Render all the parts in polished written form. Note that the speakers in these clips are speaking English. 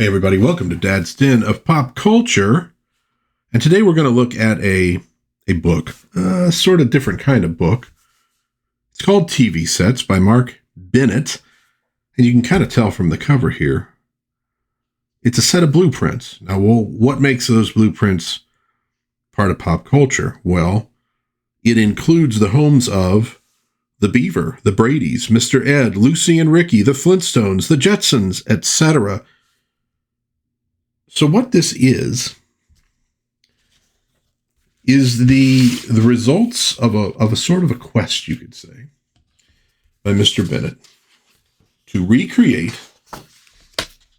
Hey everybody, welcome to Dad's Den of Pop Culture. And today we're going to look at a book, a sort of different kind of book. It's called TV Sets by Mark Bennett. And you can kind of tell from the cover here, it's a set of blueprints. Now, what makes those blueprints part of pop culture? Well, it includes the homes of the Beaver, the Bradys, Mr. Ed, Lucy and Ricky, the Flintstones, the Jetsons, etc. So what this is the results of a sort of a quest, you could say, by Mr. Bennett to recreate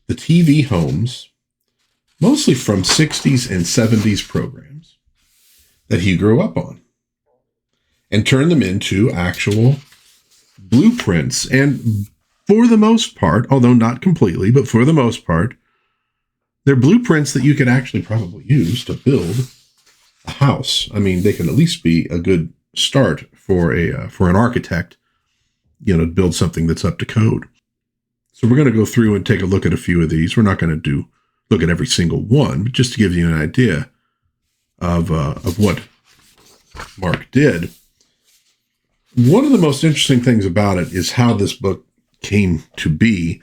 the TV homes, mostly from 60s and 70s programs that he grew up on, and turn them into actual blueprints. And for the most part, although not completely, but for the most part, they're blueprints that you could actually probably use to build a house. I mean, they can at least be a good start for an architect, to build something that's up to code. So we're going to go through and take a look at a few of these. We're not going to look at every single one, but just to give you an idea of what Mark did. One of the most interesting things about it is how this book came to be.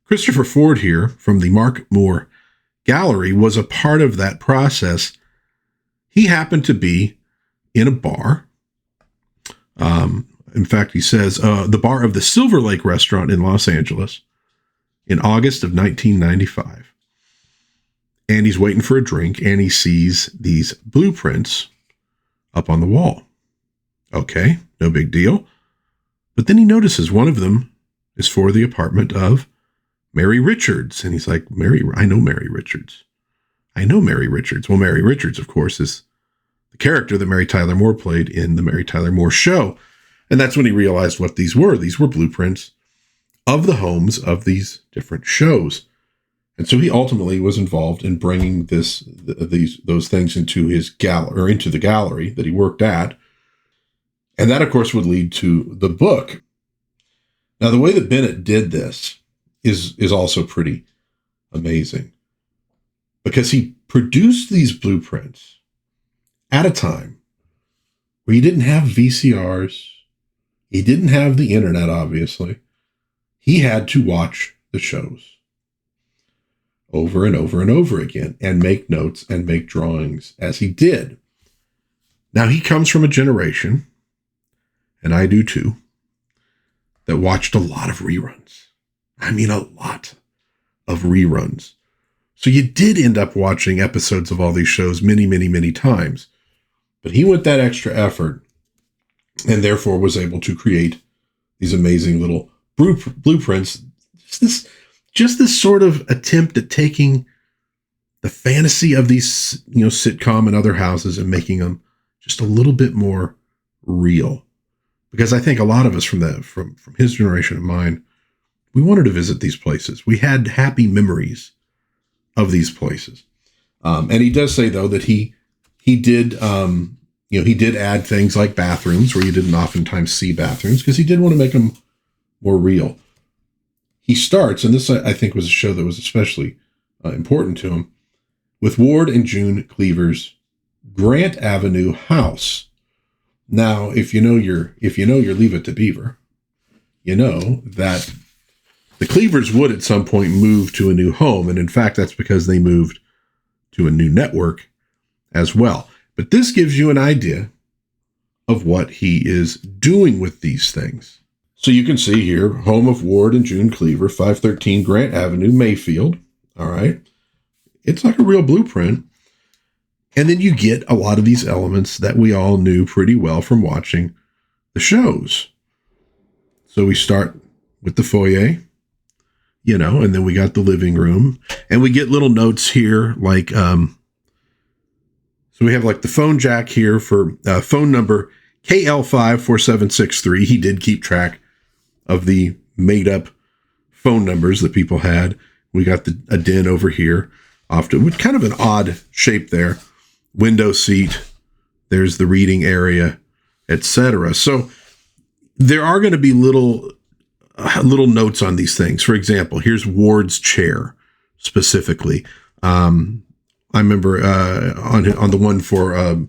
Christopher Ford here from the Mark Moore Gallery was a part of that process. He happened to be in a bar. In fact, he says the bar of the Silver Lake restaurant in Los Angeles in August of 1995. And he's waiting for a drink, and he sees these blueprints up on the wall. Okay, no big deal. But then he notices one of them is for the apartment of Mary Richards. And he's like, I know Mary Richards. Well, Mary Richards, of course, is the character that Mary Tyler Moore played in the Mary Tyler Moore Show. And that's when he realized what these were. These were blueprints of the homes of these different shows. And so he ultimately was involved in bringing those things into his gallery, or into the gallery that he worked at. And that, of course, would lead to the book. Now, the way that Bennett did this is also pretty amazing, because he produced these blueprints at a time where he didn't have VCRs. He didn't have the internet, obviously. He had to watch the shows over and over and over again and make notes and make drawings as he did. Now, he comes from a generation, and I do too, that watched a lot of reruns. I mean, a lot of reruns. So you did end up watching episodes of all these shows many, many, many times. But he went that extra effort and therefore was able to create these amazing little blueprints. Just this sort of attempt at taking the fantasy of these, sitcom and other houses and making them just a little bit more real. Because I think a lot of us from his generation and mine, we wanted to visit these places. We had happy memories of these places. And he does say, though, that he did add things like bathrooms where you didn't oftentimes see bathrooms, because he did want to make them more real. He starts, and this I think was a show that was especially important to him, with Ward and June Cleaver's Grant Avenue house. Now, if you know your Leave It to Beaver, you know that the Cleavers would at some point move to a new home. And in fact, that's because they moved to a new network as well. But this gives you an idea of what he is doing with these things. So you can see here, home of Ward and June Cleaver, 513 Grant Avenue, Mayfield. All right. It's like a real blueprint. And then you get a lot of these elements that we all knew pretty well from watching the shows. So we start with the foyer, and then we got the living room, and we get little notes here like, so we have like the phone jack here for phone number KL54763. He did keep track of the made up phone numbers that people had. We got a den over here, often with kind of an odd shape there. Window seat, there's the reading area, etc. So there are going to be little notes on these things. For example, here's Ward's chair. specifically. I remember on the one for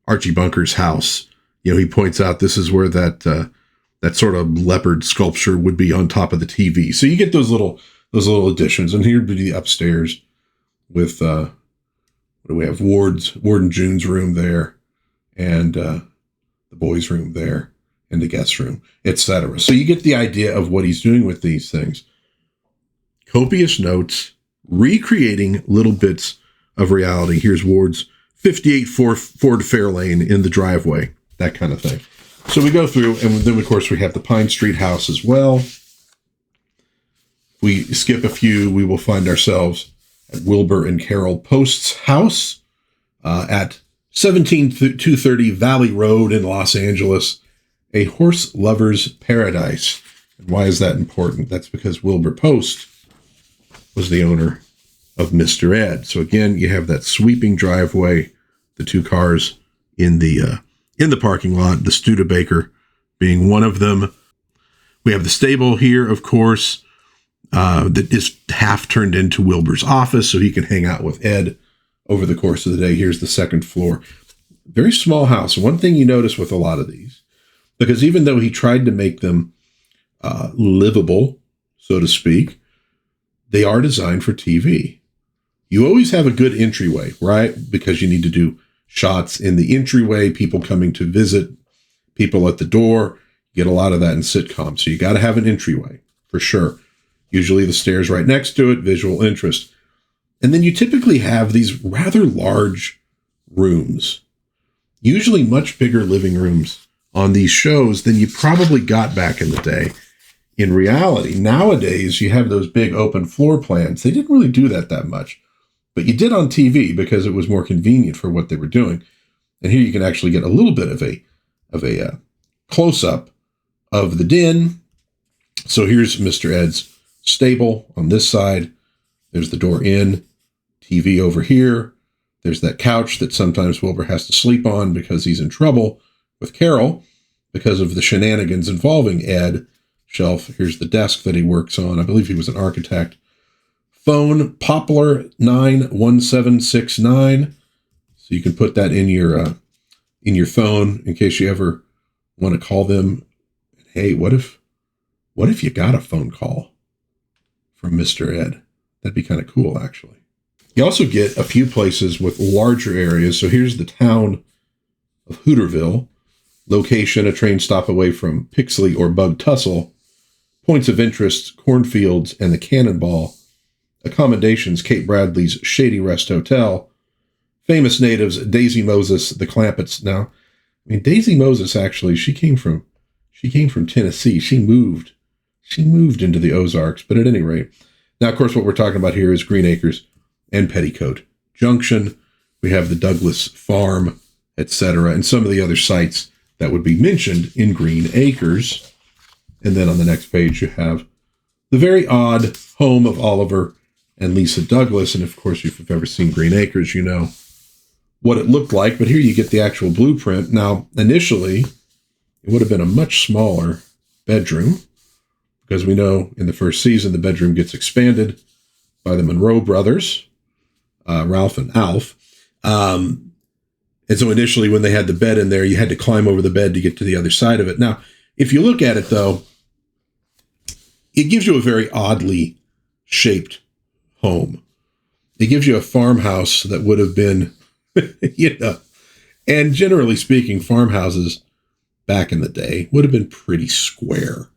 Archie Bunker's house, he points out this is where that sort of leopard sculpture would be on top of the TV. So you get those little additions. And here would be the upstairs with what do we have? Ward and June's room there, and the boys' room there, and the guest room, etc. So you get the idea of what he's doing with these things. Copious notes, recreating little bits of reality. Here's Ward's 58 Ford Fairlane in the driveway, that kind of thing. So we go through, and then, of course, we have the Pine Street house as well. We skip a few, we will find ourselves at Wilbur and Carol Post's house at 17230 Valley Road in Los Angeles, a horse lover's paradise. And why is that important? That's because Wilbur Post was the owner of Mr. Ed. So again, you have that sweeping driveway, the two cars in the parking lot, the Studebaker being one of them. We have the stable here, of course, that is half turned into Wilbur's office so he can hang out with Ed over the course of the day. Here's the second floor. Very small house. One thing you notice with a lot of these, because even though he tried to make them livable, so to speak, they are designed for TV. You always have a good entryway, right? Because you need to do shots in the entryway, people coming to visit, people at the door. You get a lot of that in sitcoms. So you got to have an entryway for sure. Usually the stairs right next to it, visual interest. And then you typically have these rather large rooms, usually much bigger living rooms on these shows than you probably got back in the day. In reality, nowadays, you have those big open floor plans. They didn't really do that much, but you did on TV because it was more convenient for what they were doing. And here you can actually get a little bit of a close-up of the den. So here's Mr. Ed's stable on this side. There's the door in, TV over here. There's that couch that sometimes Wilbur has to sleep on because he's in trouble with Carol because of the shenanigans involving Ed. Shelf. Here's the desk that he works on. I believe he was an architect. Phone, Poplar 91769. So you can put that in your phone in case you ever want to call them. Hey, what if you got a phone call from Mr. Ed? That'd be kind of cool, actually. You also get a few places with larger areas. So here's the town of Hooterville. Location, a train stop away from Pixley or Bug Tussle. Points of interest, cornfields, and the Cannonball. Accommodations, Kate Bradley's Shady Rest Hotel. Famous natives, Daisy Moses, the Clampetts. Now, I mean, Daisy Moses, actually, she came from Tennessee. She moved into the Ozarks, but at any rate. Now, of course, what we're talking about here is Green Acres and Petticoat. Junction, we have the Douglas Farm, etc., and some of the other sites that would be mentioned in Green Acres. And then on the next page, you have the very odd home of Oliver and Lisa Douglas. And of course, if you've ever seen Green Acres, you know what it looked like. But here you get the actual blueprint. Now, initially, it would have been a much smaller bedroom because we know in the first season, the bedroom gets expanded by the Monroe brothers, Ralph and Alf. And so initially, when they had the bed in there, you had to climb over the bed to get to the other side of it. Now, if you look at it, though, it gives you a very oddly shaped home. It gives you a farmhouse that would have been, and generally speaking, farmhouses back in the day would have been pretty square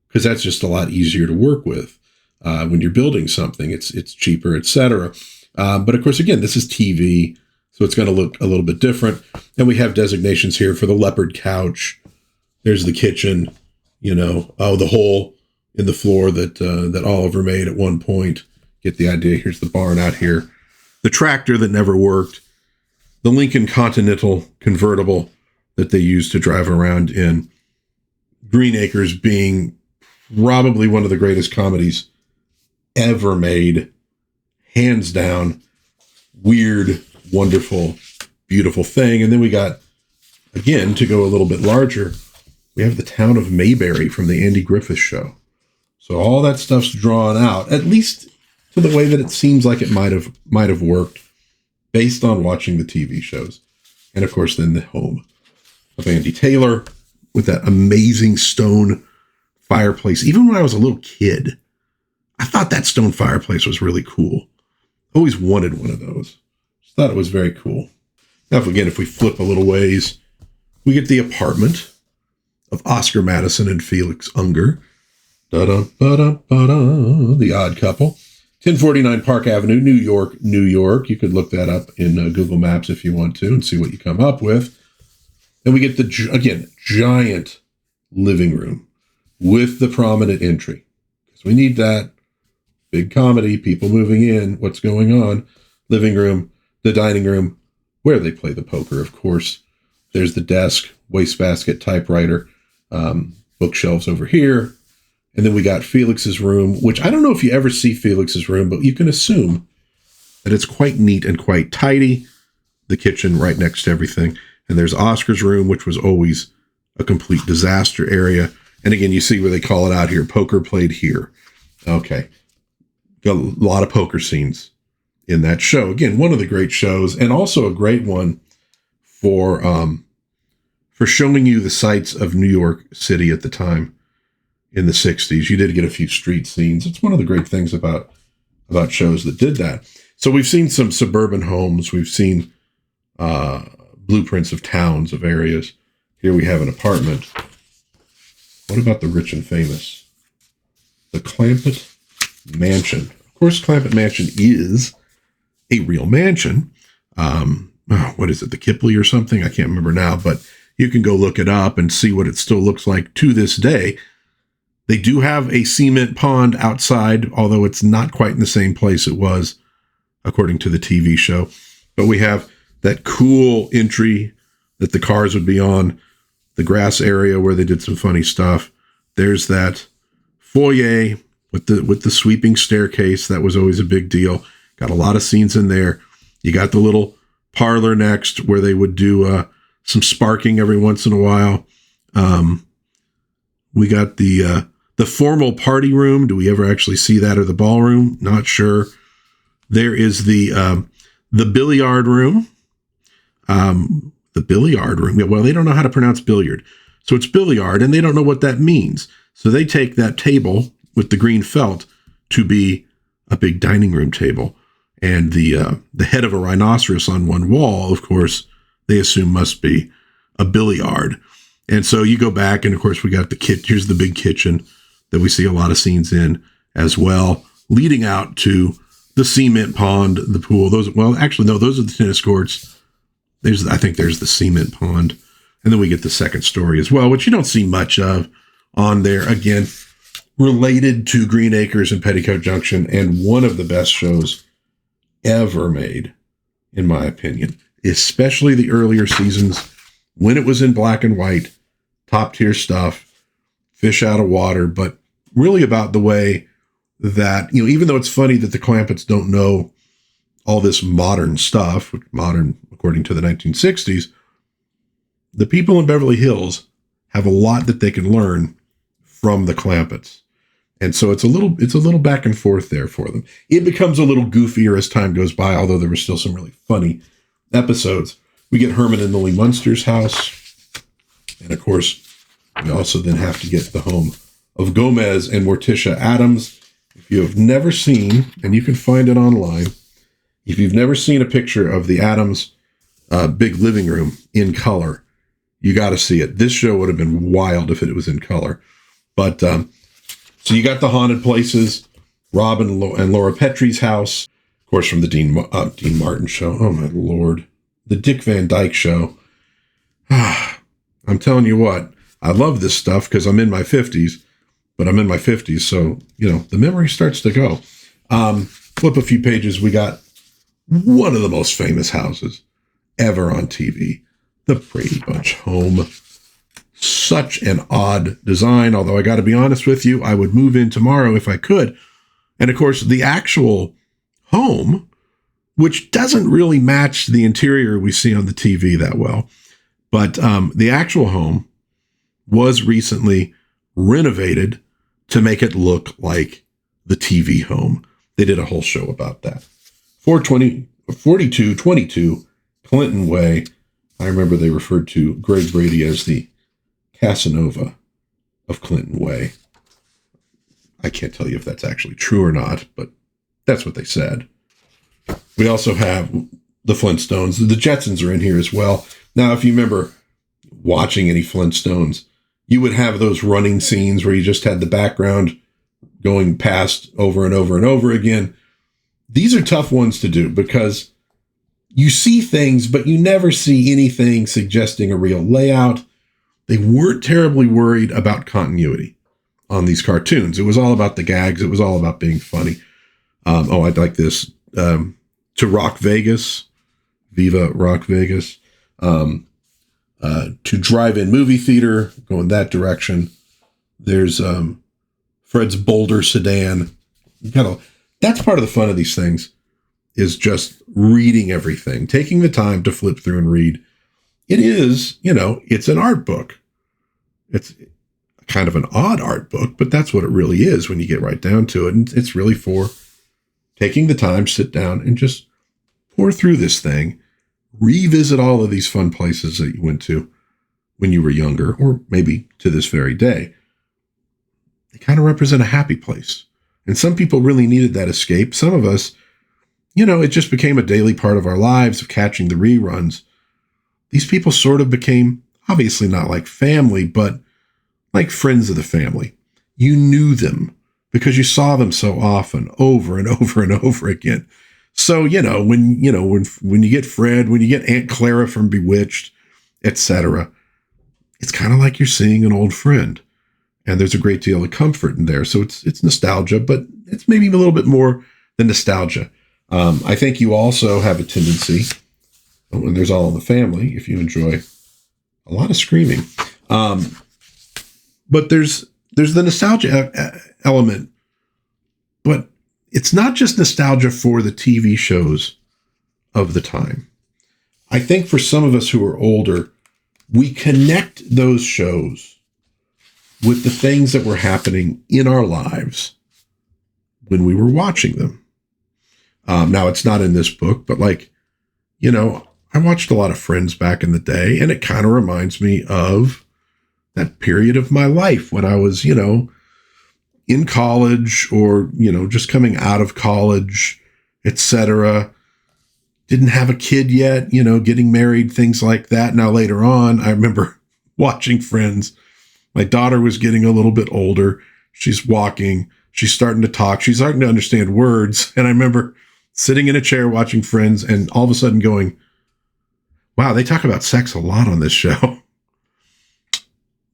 because that's just a lot easier to work with when you're building something. It's cheaper, etc. But of course, again, this is TV, so it's going to look a little bit different. And we have designations here for the leopard couch. There's the kitchen, the hole in the floor that Oliver made at one point. Get the idea. Here's the barn out here. The tractor that never worked. The Lincoln Continental convertible that they used to drive around in. Green Acres being probably one of the greatest comedies ever made. Hands down. Weird, wonderful, beautiful thing. And then we got, again, to go a little bit larger, we have the town of Mayberry from the Andy Griffith Show. So all that stuff's drawn out, at least to the way that it seems like it might have worked based on watching the TV shows. And of course, then the home of Andy Taylor with that amazing stone fireplace. Even when I was a little kid, I thought that stone fireplace was really cool. Always wanted one of those. Just thought it was very cool. Now, if we flip a little ways, we get the apartment of Oscar Madison and Felix Unger. Da-da-ba-da-ba-da, the Odd Couple. 1049 Park Avenue, New York, New York. You could look that up in Google Maps if you want to and see what you come up with. And we get the, giant living room with the prominent entry. Because we need that. Big comedy, people moving in, what's going on. Living room, the dining room, where they play the poker, of course. There's the desk, wastebasket, typewriter, bookshelves over here. And then we got Felix's room, which I don't know if you ever see Felix's room, but you can assume that it's quite neat and quite tidy. The kitchen right next to everything. And there's Oscar's room, which was always a complete disaster area. And again, you see where they call it out here, poker played here. Okay. Got a lot of poker scenes in that show. Again, one of the great shows, and also a great one for showing you the sights of New York City at the time in the 60s. You did get a few street scenes. It's one of the great things about shows that did that. So we've seen some suburban homes. We've seen blueprints of towns, of areas. Here we have an apartment. What about the rich and famous? The Clampett Mansion. Of course, Clampett Mansion is a real mansion. What is it, the Kipley or something? I can't remember now, but you can go look it up and see what it still looks like to this day. They do have a cement pond outside, although it's not quite in the same place it was, according to the TV show. But we have that cool entry that the cars would be on, the grass area where they did some funny stuff. There's that foyer with the sweeping staircase. That was always a big deal. Got a lot of scenes in there. You got the little parlor next where they would do some sparking every once in a while. We got the formal party room. Do we ever actually see that, or the ballroom? Not sure. There is the billiard room. The billiard room. Well, they don't know how to pronounce billiard. So it's billiard, and they don't know what that means. So they take that table with the green felt to be a big dining room table. And the head of a rhinoceros on one wall, of course, they assume must be a billiard. And so you go back, and of course we got here's the big kitchen that we see a lot of scenes in as well, leading out to the cement pond, the pool. Those are the tennis courts. I think there's the cement pond. And then we get the second story as well, which you don't see much of on there. Again, related to Green Acres and Petticoat Junction, and one of the best shows ever made, in my opinion, especially the earlier seasons when it was in black and white, top tier stuff, fish out of water, but really about the way that, even though it's funny that the Clampetts don't know all this modern stuff, modern according to the 1960s, the people in Beverly Hills have a lot that they can learn from the Clampetts. And so it's a little back and forth there for them. It becomes a little goofier as time goes by, although there were still some really funny episodes. We get Herman and Lily Munsters' house. And of course, we also then have to get the home of Gomez and Morticia Addams. If you have never seen, and you can find it online, if you've never seen a picture of the Addams big living room in color, you got to see it. This show would have been wild if it was in color. But so you got the haunted places, Rob and Laura Petrie's house, of course, from the Dean Martin show. Oh, my Lord. The Dick Van Dyke show. I'm telling you what, I love this stuff because I'm in my 50s, but I'm in my 50s, so, the memory starts to go. Flip a few pages, we got one of the most famous houses ever on TV, the Brady Bunch home. Such an odd design, although I got to be honest with you, I would move in tomorrow if I could. And of course, the actual home, which doesn't really match the interior we see on the TV that well, but the actual home was recently renovated to make it look like the TV home. They did a whole show about that. 4222 Clinton Way. I remember they referred to Greg Brady as the Casanova of Clinton Way. I can't tell you if that's actually true or not, but that's what they said. We also have the Flintstones. The Jetsons are in here as well. Now, if you remember watching any Flintstones, you would have those running scenes where you just had the background going past over and over and over again. These are tough ones to do because you see things, but you never see anything suggesting a real layout. They weren't terribly worried about continuity on these cartoons. It was all about the gags. It was all about being funny. I'd like this. To Rock Vegas, Viva Rock Vegas. To drive-in movie theater, going that direction. There's Fred's Boulder sedan. That's part of the fun of these things, is just reading everything, taking the time to flip through and read. It is, it's an art book. It's kind of an odd art book, but that's what it really is when you get right down to it. And it's really for taking the time, sit down, and just pour through this thing, revisit all of these fun places that you went to when you were younger, or maybe to this very day. They kind of represent a happy place. And some people really needed that escape. Some of us, it just became a daily part of our lives of catching the reruns. These people sort of became, obviously not like family, but like friends of the family. You knew them because you saw them so often, over and over and over again. So, when you get Fred, when you get Aunt Clara from Bewitched, etc., it's kind of like you're seeing an old friend. And there's a great deal of comfort in there. So it's nostalgia, but it's maybe a little bit more than nostalgia. I think you also have a tendency, and there's All in the Family, if you enjoy a lot of screaming. But there's the nostalgia element, but it's not just nostalgia for the TV shows of the time. I think for some of us who are older, we connect those shows with the things that were happening in our lives when we were watching them. Now, it's not in this book, but I watched a lot of Friends back in the day, and it kind of reminds me of that period of my life when I was, in college or, just coming out of college, etc. Didn't have a kid yet, getting married, things like that. Now, later on, I remember watching Friends. My daughter was getting a little bit older. She's walking. She's starting to talk. She's starting to understand words. And I remember sitting in a chair watching Friends and all of a sudden going, wow, they talk about sex a lot on this show.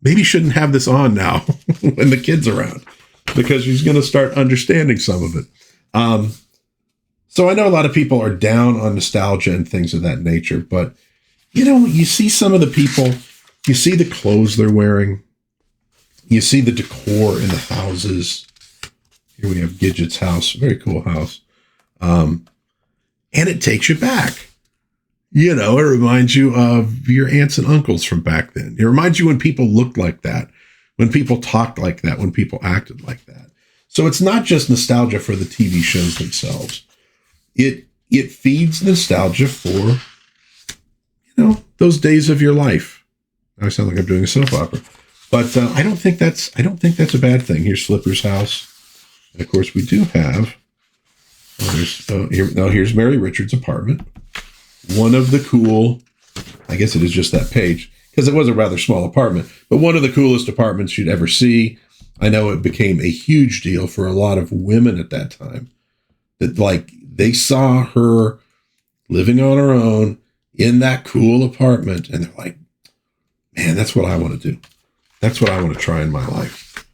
Maybe shouldn't have this on now when the kid's around, because she's going to start understanding some of it. So I know a lot of people are down on nostalgia and things of that nature, but, you see some of the people, you see the clothes they're wearing. You see the decor in the houses. Here we have Gidget's house, very cool house. And it takes you back. It reminds you of your aunts and uncles from back then. It reminds you when people looked like that, when people talked like that, when people acted like that. So it's not just nostalgia for the TV shows themselves. It feeds nostalgia for, those days of your life. I sound like I'm doing a soap opera. But I don't think that's a bad thing. Here's Flipper's house. And of course, we do have, here's Mary Richards' apartment. One of the cool, I guess it is just that page, because it was a rather small apartment, but one of the coolest apartments you'd ever see. I know it became a huge deal for a lot of women at that time, that they saw her living on her own in that cool apartment, and they're like, man, that's what I want to do. That's what I want to try in my life.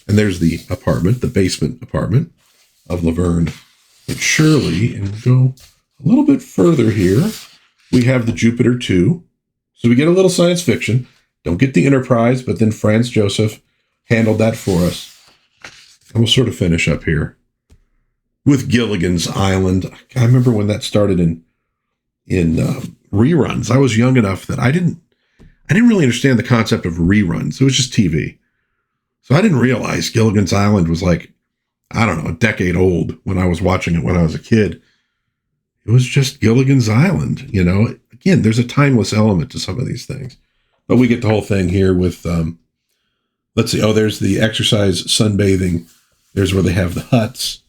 And there's the apartment, the basement apartment of Laverne and Shirley. And go a little bit further here. We have the Jupiter 2. So we get a little science fiction. Don't get the Enterprise, but then Franz Joseph handled that for us. And we'll sort of finish up here with Gilligan's Island. I remember when that started in reruns. I was young enough that I didn't really understand the concept of reruns. It was just TV. So I didn't realize Gilligan's Island was like I don't know, a decade old when I was watching it when I was a kid. It was just Gilligan's Island, you know. Again, there's a timeless element to some of these things. But we get the whole thing here with, let's see, there's the exercise, sunbathing. There's where they have the huts,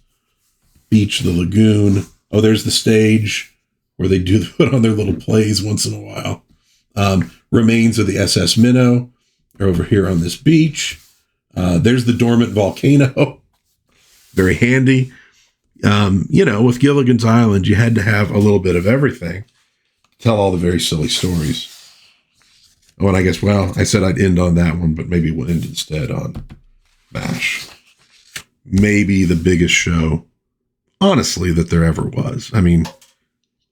beach, the lagoon. Oh, there's the stage where they do put on their little plays once in a while. Remains of the SS Minnow are over here on this beach. There's the dormant volcano. Very handy. With Gilligan's Island, you had to have a little bit of everything to tell all the very silly stories. Oh, and I guess, I said I'd end on that one, but maybe we'll end instead on MASH. Maybe the biggest show, honestly, that there ever was. I mean,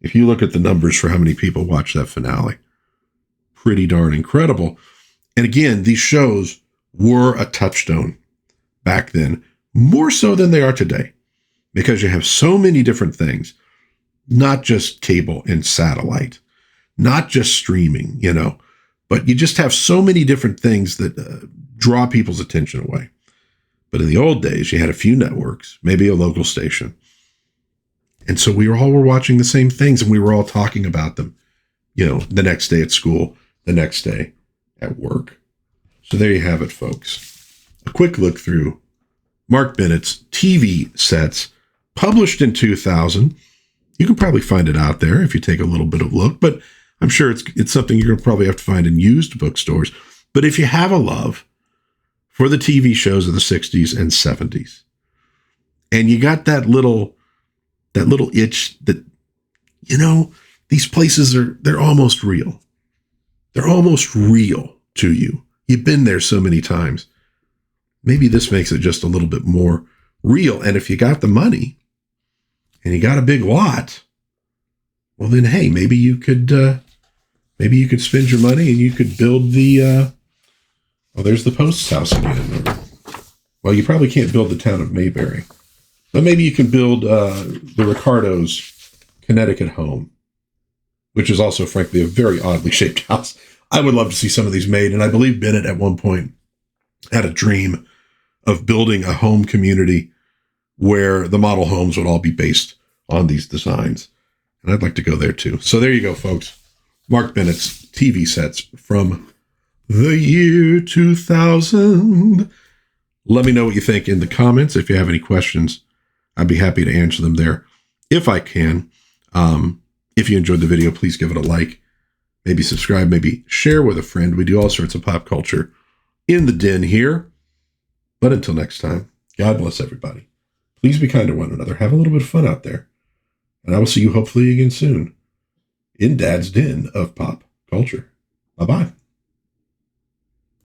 if you look at the numbers for how many people watched that finale, pretty darn incredible. And again, these shows were a touchstone back then, more so than they are today, because you have so many different things, not just cable and satellite, not just streaming, but you just have so many different things that draw people's attention away. But in the old days, you had a few networks, maybe a local station. And so we all were watching the same things, and we were all talking about them, the next day at school, the next day at work. So there you have it, folks. A quick look through Mark Bennett's TV sets, published in 2000. You can probably find it out there if you take a little bit of a look, but I'm sure it's something you're going to probably have to find in used bookstores. But if you have a love for the TV shows of the 60s and 70s, and you got that little itch that, these places they're almost real. They're almost real to you. You've been there so many times. Maybe this makes it just a little bit more real. And if you got the money and you got a big lot, well then, hey, maybe you could spend your money and you could build the, there's the post's house again. Well, you probably can't build the town of Mayberry, but maybe you can build the Ricardo's Connecticut home, which is also, frankly, a very oddly shaped house. I would love to see some of these made. And I believe Bennett at one point had a dream of building a home community where the model homes would all be based on these designs. And I'd like to go there too. So there you go, folks. Mark Bennett's TV sets from the year 2000. Let me know what you think in the comments. If you have any questions, I'd be happy to answer them there if I can. If you enjoyed the video, please give it a like. Maybe subscribe, maybe share with a friend. We do all sorts of pop culture in the den here. But until next time, God bless everybody. Please be kind to one another. Have a little bit of fun out there. And I will see you hopefully again soon in Dad's Den of Pop Culture. Bye-bye.